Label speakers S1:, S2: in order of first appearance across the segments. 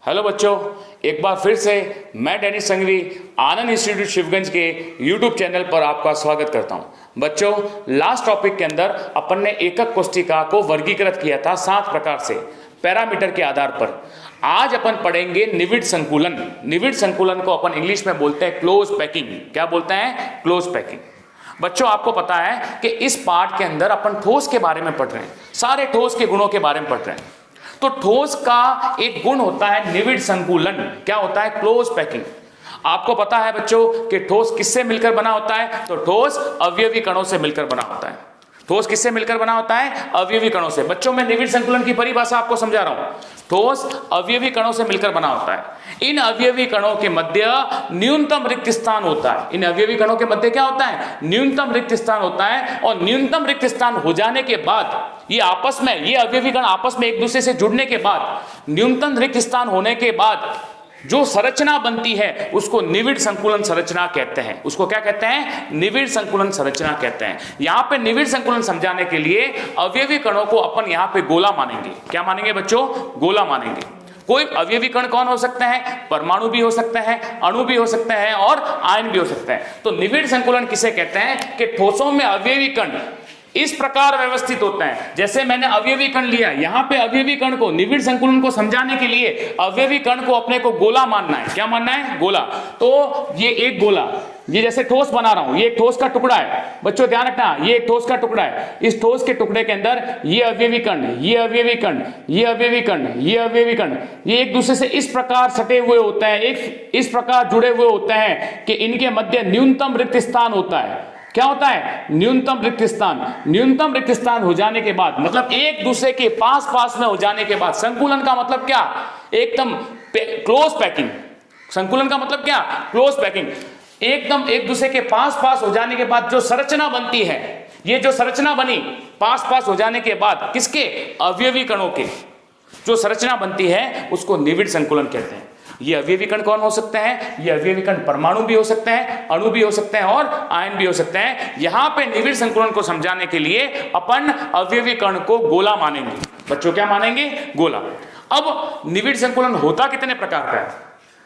S1: Hello बच्चों, एक बार फिर से मैं डेनिस संघवी आनंद इंस्टीट्यूट शिवगंज के यूट्यूब चैनल पर आपका स्वागत करता हूं। बच्चों, लास्ट टॉपिक के अंदर अपन ने एकक कोष्ठिका को वर्गीकृत किया था 7 प्रकार से पैरामीटर के आधार पर। आज अपन पढ़ेंगे निविड़ संकुलन। निविड़ संकुलन को अपन इंग्लिश में बोलते हैं क्लोज पैकिंग। क्या बोलते हैं? Close packing. बच्चों, आपको पता है कि इस पार्ट के अंदर अपन ठोस के बारे में पढ़ रहे हैं, सारे ठोस के गुणों के बारे में पढ़ रहे हैं। तो ठोस का एक गुण होता है निविड़ संकुलन। क्या होता है? Close packing. आपको पता है बच्चों कि ठोस किससे मिलकर बना होता है? तो ठोस अवयवी कणों से मिलकर बना होता है। ठोस किससे मिलकर बना होता है? अवयवी कणों से। बच्चों, मैं निविड़ संकुलन की परिभाषा आपको समझा रहा हूं। ठोस अवयवी कणों से मिलकर बना होता है। इन अवयवी कणों के मध्य न्यूनतम रिक्त स्थान होता है। इन अवयवी कणों के मध्य क्या होता है? न्यूनतम रिक्त स्थान होता है। और न्यूनतम रिक्त स्थान हो जाने के बाद ये आपस में, ये अवयवी कण आपस में एक दूसरे से जुड़ने के बाद, न्यूनतम रिक्त स्थान होने के बाद जो संरचना बनती है उसको निविड़ संकुलन संरचना कहते हैं। उसको क्या कहते हैं? निविड़ संकुलन संरचना कहते हैं। यहां पे निविड़ संकुलन समझाने के लिए अवयवी कणों को अपन यहां पे गोला मानेंगे। क्या मानेंगे बच्चों? गोला मानेंगे। कोई अवयवी कण कौन हो सकते हैं? परमाणु भी हो सकते हैं, अणु भी हो सकते हैं और आयन भी हो सकते हैं। तो निविड़ संकुलन किसे कहते हैं? कि ठोसों में अवयवी कण इस प्रकार व्यवस्थित होते हैं। जैसे मैंने अवयवी कण लिया, यहां पे अवयवी कण को, निविड़ संकुलन को समझाने के लिए अवयवी कण को अपने को गोला मानना है। क्या मानना है? गोला। तो ये एक गोला, ये जैसे ठोस बना रहा हूं, ये एक ठोस का टुकड़ा है। बच्चों ध्यान रखना, ये एक ठोस का टुकड़ा है। इस ठोस के टुकड़े के अंदर ये अवयवी कण, ये अवयवी कण, ये अवयवी कण, ये अवयवी कण, ये एक दूसरे से इस प्रकार सटे हुए होते हैं, एक इस प्रकार जुड़े हुए होते हैं कि इनके मध्य न्यूनतम रिक्त स्थान होता है। क्या होता है? न्यूनतम रिक्त स्थान। न्यूनतम रिक्त स्थान हो जाने के बाद, मतलब एक दूसरे के पास पास में हो जाने के बाद, संकुलन का मतलब क्या? एकदम क्लोज पैकिंग। संकुलन का मतलब क्या? Close packing. एकदम एक दूसरे के पास पास हो जाने के बाद जो संरचना बनती है, ये जो संरचना बनी पास पास हो जाने के बाद, किसके? अवयवी कणों के जो संरचना बनती है उसको निविड़ संकुलन कहते हैं। ये अवयवी कण कौन हो सकते हैं? ये अवयवी कण परमाणु भी हो सकते हैं, अणु भी हो सकते हैं और आयन भी हो सकते हैं। यहां पे निविड़ संकुलन को समझाने के लिए अपन अवयवी कण को गोला मानेंगे। बच्चों, क्या मानेंगे? गोला। अब निविड़ संकुलन होता कितने प्रकार का है?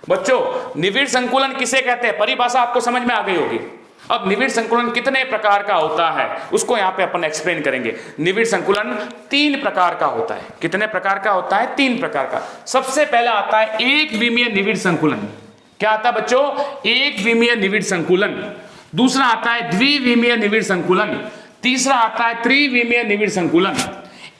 S1: बच्चों, निविड़ संकुलन किसे कहते हैं? परिभाषा आपको समझ में आ गई होगी। अब निविड़ संकुलन कितने प्रकार का होता है उसको यहां पे अपन एक्सप्लेन करेंगे। निविड़ संकुलन 3 प्रकार का होता है। कितने प्रकार का होता है? 3 प्रकार का। सबसे पहला आता है एक विमीय निविड़ संकुलन। क्या आता है बच्चों? एक विमीय निविड़ संकुलन। दूसरा आता है द्विविमीय निविड़ संकुलन। तीसरा आता है त्रिविमीय निविड़ संकुलन।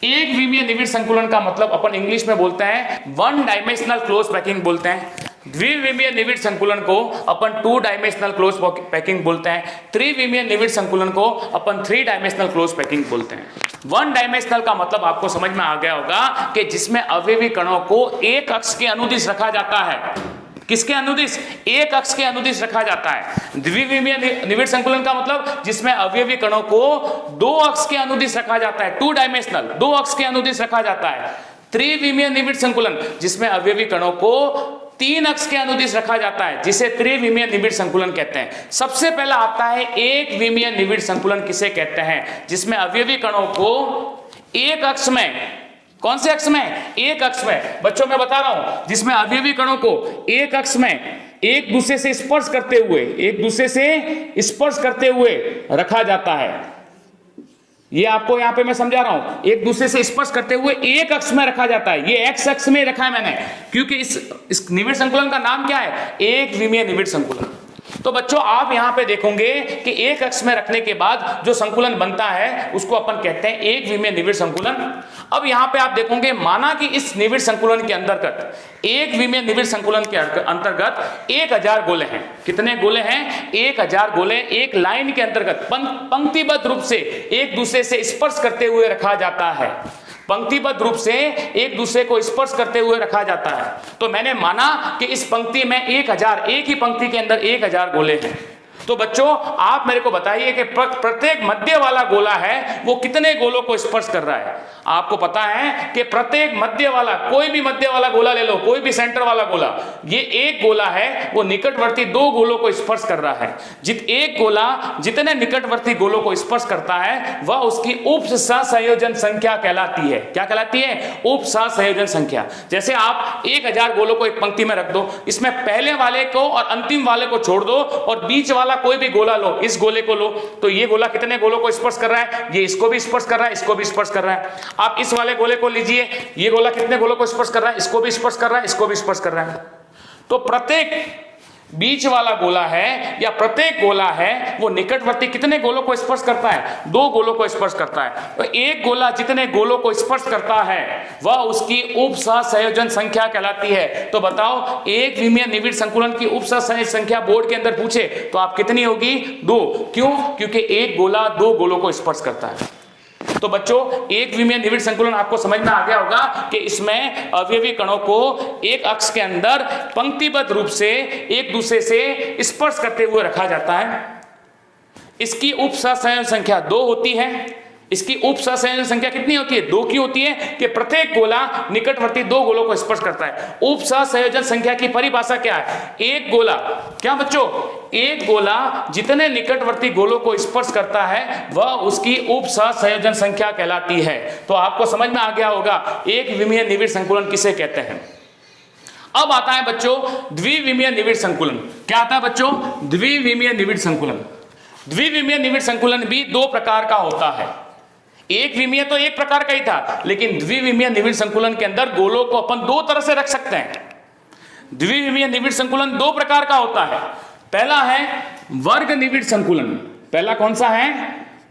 S1: एक विमीय निविड़ संकुलन का मतलब अपन इंग्लिश में बोलते हैं 1 डायमेंशनल क्लोज पैकिंग बोलते हैं। द्विविमीय निविड़ संकुलन को अपन 2 डायमेंशनल क्लोज पैकिंग बोलते हैं। त्रिविमीय निविड़ संकुलन को अपन 3 डायमेंशनल क्लोज पैकिंग बोलते हैं। 1 डायमेंशनल का मतलब आपको समझ में आ गया होगा कि जिसमें अवयवी कणों को एक अक्ष के अनुदिश रखा जाता है। किसके अनुदिश? एक अक्ष के अनुदिश रखा जाता है। द्विविमीय निविड़ संकुलन का मतलब जिसमें अवयवी कणों को 2 अक्ष के अनुदिश रखा जाता है, 2 डायमेंशनल, 2 अक्ष के अनुदिश रखा जाता है। त्रिविमीय निविड़ संकुलन जिसमें अवयवी कणों को 3 अक्ष के अनुदिश रखा जाता है, जिसे त्रिविमीय निविड़ संकुलन कहते हैं। सबसे पहला आता है एक विमीय निविड़ संकुलन। किसे कहते हैं? जिसमें अवयवी कणों को एक अक्ष में, कौन से अक्ष में? एक अक्ष में। बच्चों, मैं बता रहा हूं, जिसमें अवयवी कणों को एक अक्ष में एक दूसरे से स्पर्श करते हुए, एक दूसरे से स्पर्श करते हुए रखा जाता है। ये आपको यहां पे मैं समझा रहा हूं, एक दूसरे से स्पर्श करते हुए एक अक्ष में रखा जाता है। ये एक्स अक्ष में रखा है मैंने, क्योंकि इस निविड़ संकुलन का नाम क्या है? एक विमीय निविड़ संकुलन। तो बच्चों, आप यहां पे देखोगे कि एक अक्ष में रखने के बाद जो संकुलन बनता है उसको अपन कहते हैं एक विमीय निविड़ संकुलन। अब यहां पे आप देखोगे, माना कि इस निविड़ संकुलन के अंतर्गत, एक विमीय निविड़ संकुलन के अंतर्गत 1000 गोले हैं। कितने गोले हैं? 1000 गोले एक लाइन के अंतर्गत पंक्तिबद्ध रूप से एक दूसरे से स्पर्श करते हुए रखा जाता है। पंक्तिबद्ध रूप से एक दूसरे को स्पर्श करते हुए रखा जाता है। तो मैंने माना कि इस पंक्ति में 1000, एक ही पंक्ति के अंदर 1000 गोले हैं। तो बच्चों आप मेरे को बताइए कि प्रत्येक मध्य वाला गोला है वो कितने गोलों को स्पर्श कर रहा है। आपको पता है कि प्रत्येक मध्य वाला, कोई भी मध्य वाला गोला ले लो, कोई भी सेंटर वाला गोला, ये एक गोला है वो निकटवर्ती दो गोलों को स्पर्श कर रहा है। एक गोला जितने निकटवर्ती गोलों को स्पर्श करता है वह उसकी उप सहसंयोजन संख्या कहलाती है। क्या कहलाती है? उप सहसंयोजन संख्या। जैसे आप 1000 गोलों को एक पंक्ति में रख दो, इसमें पहले वाले को और अंतिम वाले को छोड़ दो और बीच वाला कोई भी गोला लो, इस गोले को लो, तो ये गोला कितने गोलों को स्पर्श कर रहा है? ये इसको भी स्पर्श कर रहा है, इसको भी स्पर्श कर रहा है। आप इस वाले गोले को लीजिए, ये गोला कितने गोलों को स्पर्श कर रहा है? इसको भी स्पर्श कर रहा है, इसको भी स्पर्श कर रहा है। तो प्रत्येक बीच वाला गोला है या प्रत्येक गोला है वो निकटवर्ती कितने गोलों को स्पर्श करता है? दो गोलों को स्पर्श करता है। तो एक गोला जितने गोलों को स्पर्श करता है वह उसकी उप सहसंयोजन संख्या कहलाती है। तो बताओ, एक विमीय निविड़ संकुलन की उप सहसंयोजन संख्या बोर्ड के अंदर पूछे तो आप कितनी होगी? 2। क्यों? क्योंकि एक गोला दो गोलों को स्पर्श करता है। तो बच्चों, एक विमीय निविड़ संकुलन आपको समझ में आ गया होगा कि इसमें अवयवी कणों को एक अक्ष के अंदर पंक्तिबद्ध रूप से एक दूसरे से स्पर्श करते हुए रखा जाता है। इसकी उप सहसंयोजन संख्या 2 होती है। इसकी उप सहसंयोजन संख्या कितनी होती है? 2 की होती है कि प्रत्येक गोला निकटवर्ती दो गोलों को स्पर्श करता है। उप सहसंयोजन संख्या की परिभाषा क्या है? एक गोला, क्या बच्चों? एक गोला जितने निकटवर्ती गोलों को स्पर्श करता है वह उसकी उप सहसंयोजन संख्या कहलाती है। तो आपको समझ में आ गया होगा एक विमीय निविड़ संकुलन किसे कहते हैं। अब आता है बच्चों द्विविमीय निविड़ संकुलन। क्या आता है बच्चों? द्विविमीय निविड़ संकुलन। द्विविमीय निविड़ संकुलन भी 2 प्रकार का होता है। एक विमीय तो एक प्रकार का ही था, लेकिन द्विविमीय निविड़ संकुलन के अंदर गोलों को अपन 2 तरह से रख सकते हैं। द्विविमीय निविड़ संकुलन 2 प्रकार का होता है। पहला है वर्ग निविड़ संकुलन। पहला कौन सा है?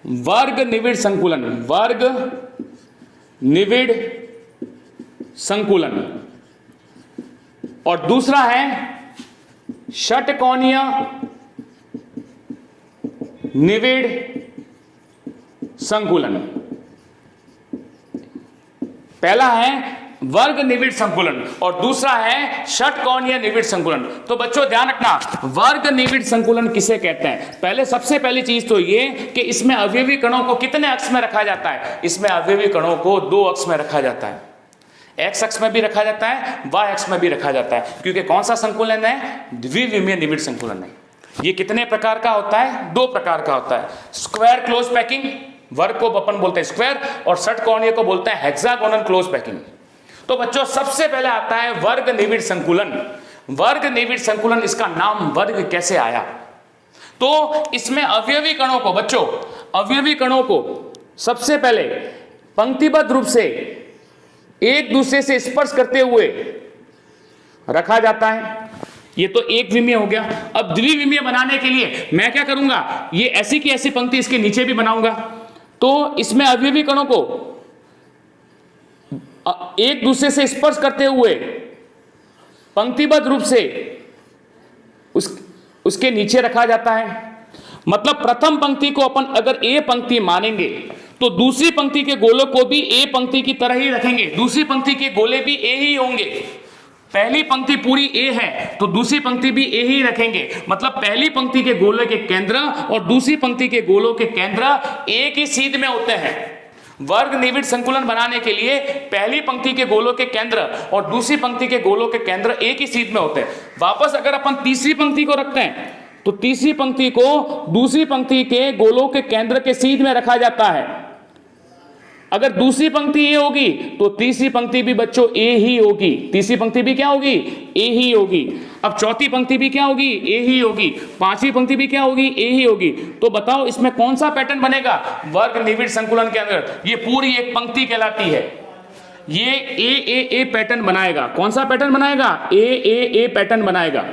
S1: वर्ग निविड़ संकुलन। वर्ग निविड़ संकुलन। और दूसरा है षटकोणीय निविड़ संकुलन। पहला है वर्ग निविड़ संकुलन और दूसरा है षटकोणीय निविड़ संकुलन। तो बच्चों ध्यान रखना, वर्ग निविड़ संकुलन किसे कहते हैं? पहले सबसे पहली चीज तो ये कि इसमें अवयवी कणों को कितने अक्ष में रखा जाता है? इसमें अवयवी कणों को 2 अक्ष में रखा जाता है। एक्स अक्ष में भी रखा जाता है, वाई अक्ष में भी रखा जाता है। क्योंकि कौन सा संकुलन है? द्विविमीय निविड़ संकुलन है। ये कितने प्रकार का होता है? 2 प्रकार का होता है। स्क्वायर क्लोज पैकिंग, वर्ग को अपन बोलते हैं स्क्वायर, और षटकोणीय को बोलते हैं हेक्सागोनल क्लोज पैकिंग। तो बच्चों सबसे पहले आता है वर्ग निविड़ संकुलन। वर्ग निविड़ संकुलन, इसका नाम वर्ग कैसे आया? तो इसमें अवयवी कणों को, बच्चों अवयवी कणों को सबसे पहले पंक्तिबद्ध रूप से एक दूसरे से स्पर्श करते हुए रखा जाता है। ये तो एक विमीय हो गया। अब द्विविमीय बनाने के लिए मैं क्या करूंगा? ये ऐसी की ऐसी पंक्ति इसके नीचे भी बनाऊंगा। तो इसमें अवयवी कणों को एक दूसरे से स्पर्श करते हुए पंक्तिबद्ध रूप से उसके नीचे रखा जाता है। मतलब प्रथम पंक्ति को अपन अगर ए पंक्ति मानेंगे तो दूसरी पंक्ति के गोलों को भी ए पंक्ति की तरह ही रखेंगे। दूसरी पंक्ति के गोले भी ए ही होंगे। पहली पंक्ति पूरी ए है तो दूसरी पंक्ति भी ए ही रखेंगे। मतलब पहली पंक्ति के गोले के केंद्र और दूसरी पंक्ति के गोलों के केंद्र एक ही सीध में होते हैं। वर्ग निविड़ संकुलन बनाने के लिए पहली पंक्ति के गोलों के केंद्र और दूसरी पंक्ति के गोलों के केंद्र एक ही सीध में होते हैं। वापस अगर अपन तीसरी पंक्ति को रखते हैं तो तीसरी पंक्ति को दूसरी पंक्ति के गोलों के केंद्र के सीध में रखा जाता है। अगर दूसरी पंक्ति ए होगी तो तीसरी पंक्ति भी बच्चों ए ही होगी। तीसरी पंक्ति भी क्या होगी? ए ही होगी। अब चौथी पंक्ति भी क्या होगी? ए ही होगी। पांचवी पंक्ति भी क्या होगी? ए ही होगी। तो बताओ इसमें कौन सा पैटर्न बनेगा? वर्ग निविड़ संकुलन के अंदर ये पूरी एक पंक्ति कहलाती है। ये ए पैटर्न बनाएगा। कौन सा पैटर्न बनाएगा? ए पैटर्न बनाएगा।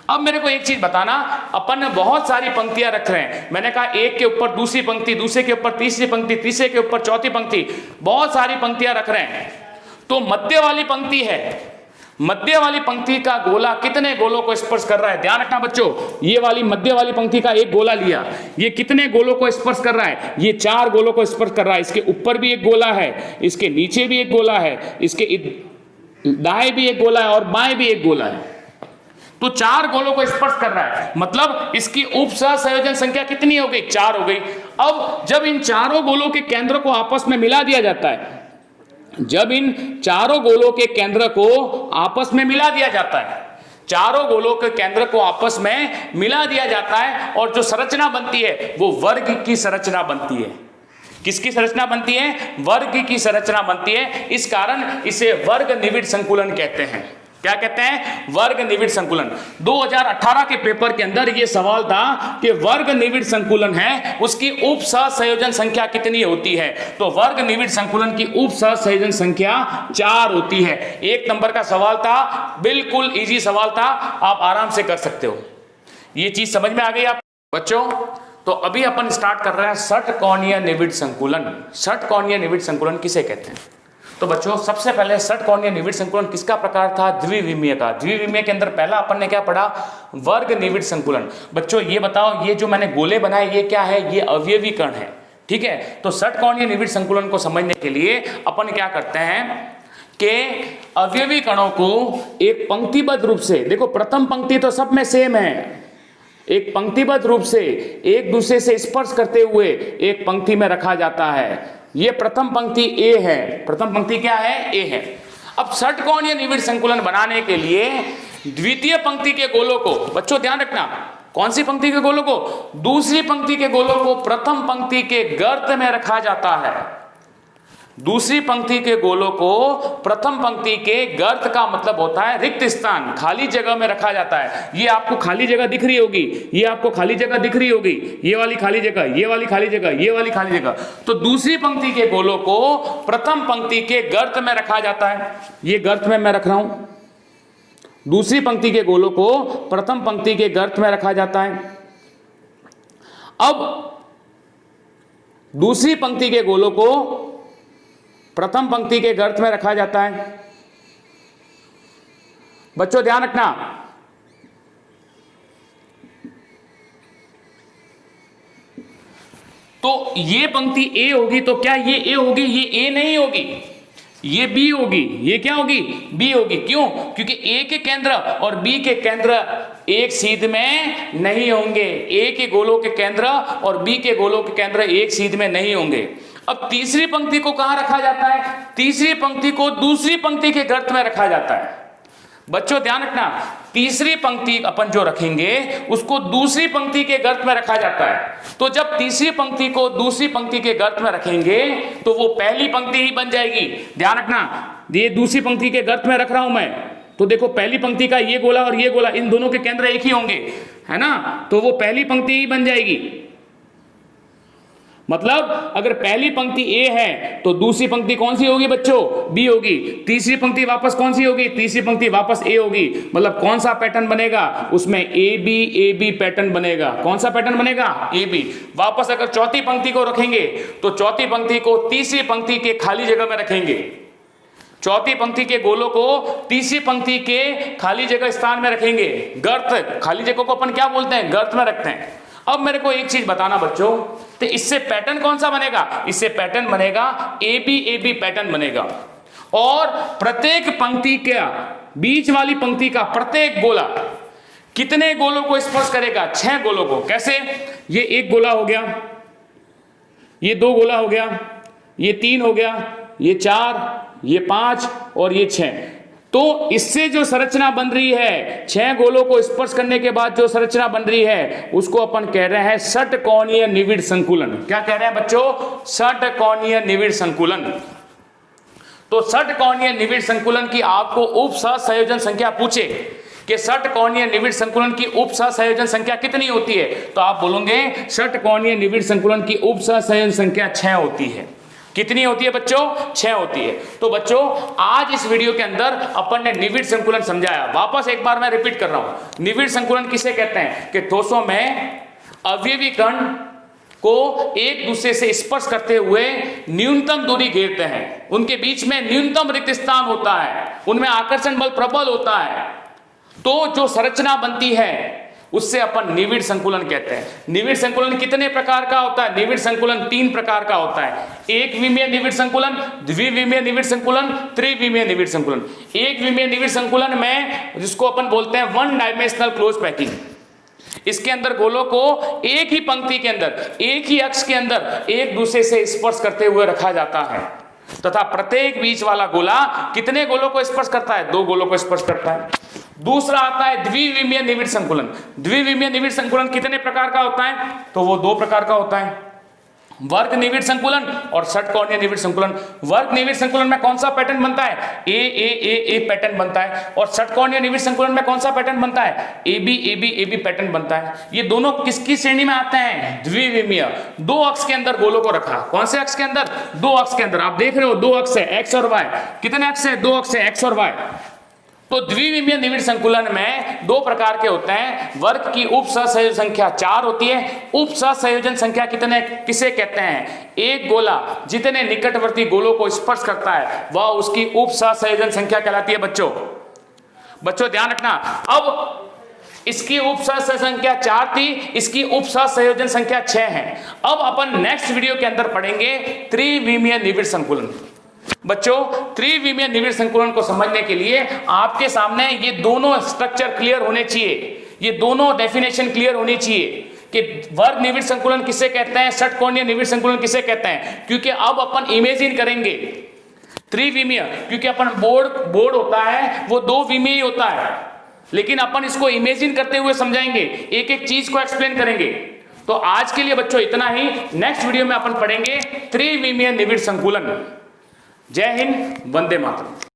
S1: अब मेरे को एक चीज बताना, अपन बहुत सारी पंक्तियां रख रहे हैं। मैंने कहा एक के ऊपर दूसरी पंक्ति, दूसरे के ऊपर तीसरी पंक्ति, तीसरे के ऊपर चौथी पंक्ति, बहुत सारी पंक्तियां रख रहे हैं। तो मध्य वाली पंक्ति है, मध्य वाली पंक्ति का गोला कितने गोलों को स्पर्श कर रहा है? ध्यान रखना बच्चों, ये वाली मध्य वाली पंक्ति का एक गोला लिया, ये कितने गोलों को स्पर्श कर रहा है? ये 4 गोलों को स्पर्श कर रहा है। इसके ऊपर भी एक गोला है, इसके नीचे भी एक गोला है, इसके दाएं भी एक गोला है और बाएं भी एक गोला है। तो 4 गोलों को स्पर्श कर रहा है, मतलब इसकी उप सहसंयोजन संख्या कितनी हो गई? 4 हो गई। अब जब इन चारों गोलों के केंद्र को आपस में मिला दिया जाता है, जब इन चारों गोलों के केंद्र को आपस में मिला दिया जाता है, चारों गोलों के केंद्र को आपस में मिला दिया जाता है और जो संरचना बनती है वो वर्ग की संरचना बनती है। किसकी संरचना बनती है? वर्ग की संरचना बनती है। इस कारण इसे वर्ग निविड़ संकुलन कहते हैं। क्या कहते हैं? वर्ग निविड़ संकुलन। 2018 के पेपर के अंदर यह सवाल था कि वर्ग निविड़ संकुलन है, उसकी उप सहसंयोजन संख्या कितनी होती है? तो वर्ग निविड़ संकुलन की उप सहसंयोजन संख्या 4 होती है। 1 नंबर का सवाल था, बिल्कुल इजी सवाल था, आप आराम से कर सकते हो। ये चीज समझ में आ गई आप बच्चों? तो अभी अपन स्टार्ट कर रहे हैं षटकोणीय निविड़ संकुलन। षटकोणीय निविड़ संकुलन किसे कहते हैं? तो बच्चों सबसे पहले षटकोणीय निविड़ संकुलन किसका प्रकार था? द्विविमीय का। द्विविमीय के अंदर पहला अपन ने क्या पढ़ा? वर्ग निविड़ संकुलन। बच्चों ये बताओ, ये जो मैंने गोले बनाए ये क्या है? ये अवयवी कण है, ठीक है। तो षटकोणीय निविड़ संकुलन को समझने के लिए अपन क्या करते हैं कि अवयवी कणों को एक पंक्तिबद्ध रूप से, देखो प्रथम पंक्ति तो सब में सेम है, एक पंक्तिबद्ध रूप से एक दूसरे से स्पर्श करते हुए एक पंक्ति में रखा जाता है। ये प्रथम पंक्ति ए है। प्रथम पंक्ति क्या है? ए है। अब षटकोणीय निविड़ संकुलन बनाने के लिए द्वितीय पंक्ति के गोलों को, बच्चों ध्यान रखना, कौन सी पंक्ति के गोलों को? दूसरी पंक्ति के गोलों को प्रथम पंक्ति के गर्त में रखा जाता है। दूसरी पंक्ति के गोलों को प्रथम पंक्ति के गर्त का मतलब होता है रिक्त स्थान, खाली जगह में रखा जाता है। ये आपको खाली जगह दिख रही होगी, ये आपको खाली जगह दिख रही होगी, ये वाली खाली जगह, ये वाली खाली जगह, ये वाली खाली जगह। तो दूसरी पंक्ति के गोलों को प्रथम पंक्ति के गर्त में रखा जाता है। ये गर्त में मैं रख रहा हूं, दूसरी पंक्ति के गोलों को प्रथम पंक्ति के गर्त में रखा जाता है। अब दूसरी पंक्ति के गोलों को प्रथम पंक्ति के गर्त में रखा जाता है। बच्चों ध्यान रखना, तो ये पंक्ति ए होगी, तो क्या ये ए होगी? ये ए नहीं होगी, ये बी होगी। ये क्या होगी? बी होगी। क्यों? क्योंकि ए के केंद्र और बी के केंद्र एक सीध में नहीं होंगे। ए के गोलों के केंद्र और बी के गोलों के केंद्र एक सीध में नहीं होंगे। अब तीसरी पंक्ति को कहां रखा जाता है? तीसरी पंक्ति को दूसरी पंक्ति के गर्त में रखा जाता है। बच्चों ध्यान रखना, तीसरी पंक्ति अपन जो रखेंगे उसको दूसरी पंक्ति के गर्त में रखा जाता है। तो जब तीसरी पंक्ति को दूसरी पंक्ति के गर्त में रखेंगे तो वो पहली पंक्ति ही बन जाएगी। ध्यान रखना, ये दूसरी पंक्ति के गर्त में रख रहा हूं मैं, तो देखो पहली पंक्ति का ये गोला और ये गोला, इन दोनों के केंद्र एक ही होंगे, है ना? तो वो पहली पंक्ति ही बन जाएगी। मतलब अगर पहली पंक्ति ए है तो दूसरी पंक्ति कौन सी होगी बच्चों? बी होगी। तीसरी पंक्ति वापस कौन सी होगी? तीसरी पंक्ति वापस ए होगी। मतलब कौन सा पैटर्न बनेगा? उसमें ए बी पैटर्न बनेगा। कौन सा पैटर्न बनेगा? A B. वापस अगर चौथी पंक्ति को रखेंगे तो चौथी पंक्ति को तीसरी पंक्ति के खाली जगह में रखेंगे। चौथी पंक्ति के गोलों को तीसरी पंक्ति के खाली जगह स्थान में रखेंगे। गर्त, खाली जगह को अपन क्या बोलते हैं? गर्त में रखते हैं। अब मेरे को एक चीज बताना बच्चों, तो इससे पैटर्न कौन सा बनेगा? इससे पैटर्न बनेगा ए बी पैटर्न बनेगा। और प्रत्येक पंक्ति का, बीच वाली पंक्ति का प्रत्येक गोला कितने गोलों को स्पर्श करेगा? 6 गोलों को। कैसे? ये 1 गोला हो गया, ये 2 गोला हो गया, ये 3 हो गया, ये 4, ये 5 और ये 6। तो इससे जो संरचना बन रही है, 6 गोलों को स्पर्श करने के बाद जो संरचना बन रही है उसको अपन कह रहे हैं षटकोणीय निविड़ संकुलन। क्या कह रहे हैं बच्चों? षटकोणीय निविड़ संकुलन। तो षटकोणीय निविड़ संकुलन की आपको उप सहसंयोजन संख्या पूछे कि षटकोणीय निविड़ संकुलन की उप सहसंयोजन संख्या कितनी होती है, तो आप बोलोगे षटकोणीय निविड़ संकुलन की उप सहसंयोजन संख्या 6 होती है। कितनी होती है बच्चों? 6 होती है। तो बच्चों आज इस वीडियो के अंदर अपन ने निविड़ संकुलन समझाया। वापस एक बार मैं रिपीट कर रहा हूं, निविड़ संकुलन किसे कहते हैं? कि ठोसों में अवयवी कण को एक दूसरे से स्पर्श करते हुए न्यूनतम दूरी घेरते हैं, उनके बीच में न्यूनतम रिक्त स्थान होता है, उनमें आकर्षण बल प्रबल होता है। तो जो संरचना बनती है उससे अपन निविड़ संकुलन कहते हैं। निविड़ संकुलन कितने प्रकार का होता है? निविड़ संकुलन 3 प्रकार का होता है। एक विमीय निविड़ संकुलन, द्विविमीय निविड़ संकुलन, त्रिविमीय निविड़ संकुलन। एक विमीय निविड़ संकुलन में जिसको अपन बोलते हैं वन डायमेंशनल क्लोज पैकिंग, इसके अंदर गोलों को एक ही पंक्ति के अंदर, एक ही अक्ष के अंदर एक दूसरे से स्पर्श करते हुए रखा जाता है तथा प्रत्येक बीच वाला गोला कितने गोलों को स्पर्श करता है? 2 गोलों को स्पर्श करता है। दूसरा आता है द्विविमीय निविड़ संकुलन। द्विविमीय निविड़ संकुलन कितने प्रकार का होता है? तो वो 2 प्रकार का होता है, वर्ग निविड़ संकुलन और षटकोणीय निविड़ संकुलन। वर्ग निविड़ संकुलन में कौन सा पैटर्न बनता है? ए ए ए ए पैटर्न बनता है। और षटकोणीय निविड़ संकुलन में कौन सा पैटर्न बनता है? A B A B A B pattern बनता है। ये दोनों किसकी श्रेणी में आते हैं? द्विविमीय। 2 अक्ष के अंदर गोलों को रखा। कौन से अक्ष के अंदर? 2 अक्ष के अंदर। आप देख रहे हो 2 अक्ष है, एक्स और वाई। कितने अक्ष है? 2 अक्ष है, एक्स और वाई। तो द्विविमीय निविड़ संकुलन में 2 प्रकार के होते हैं। वर्ग की उप सहसंयोजन संख्या 4 होती है। उप सहसंयोजन संख्या किसे कहते हैं? एक गोला जितने निकटवर्ती गोलों को स्पर्श करता है वह उसकी उप सहसंयोजन संख्या कहलाती है। बच्चों ध्यान रखना। अब इसकी उप सहसंयोजन संख्या 4 थी, इसकी उप सहसंयोजन संख्या 6 है। अब अपन नेक्स्ट वीडियो के अंदर पढ़ेंगे त्रिविमीय निविड़ संकुलन। बच्चों, त्रिविमीय निविड़ संकुलन को समझने के लिए आपके सामने ये दोनों स्ट्रक्चर क्लियर होने चाहिए, ये दोनों डेफिनेशन क्लियर होनी चाहिए कि वर्ग निविड़ संकुलन किसे कहते हैं, षटकोणीय निविड़ संकुलन किसे कहते हैं। क्योंकि अब अपन इमेजिन करेंगे त्रिविमीय, क्योंकि अपन बोर्ड होता है वो 2 विमीय होता है, लेकिन अपन इसको इमेजिन करते हुए समझाएंगे, एक एक चीज को एक्सप्लेन करेंगे। तो आज के लिए बच्चों इतना ही। नेक्स्ट वीडियो में अपन पढ़ेंगे त्रिविमीय निविड़ संकुलन। जय हिंद, वंदे मातरम।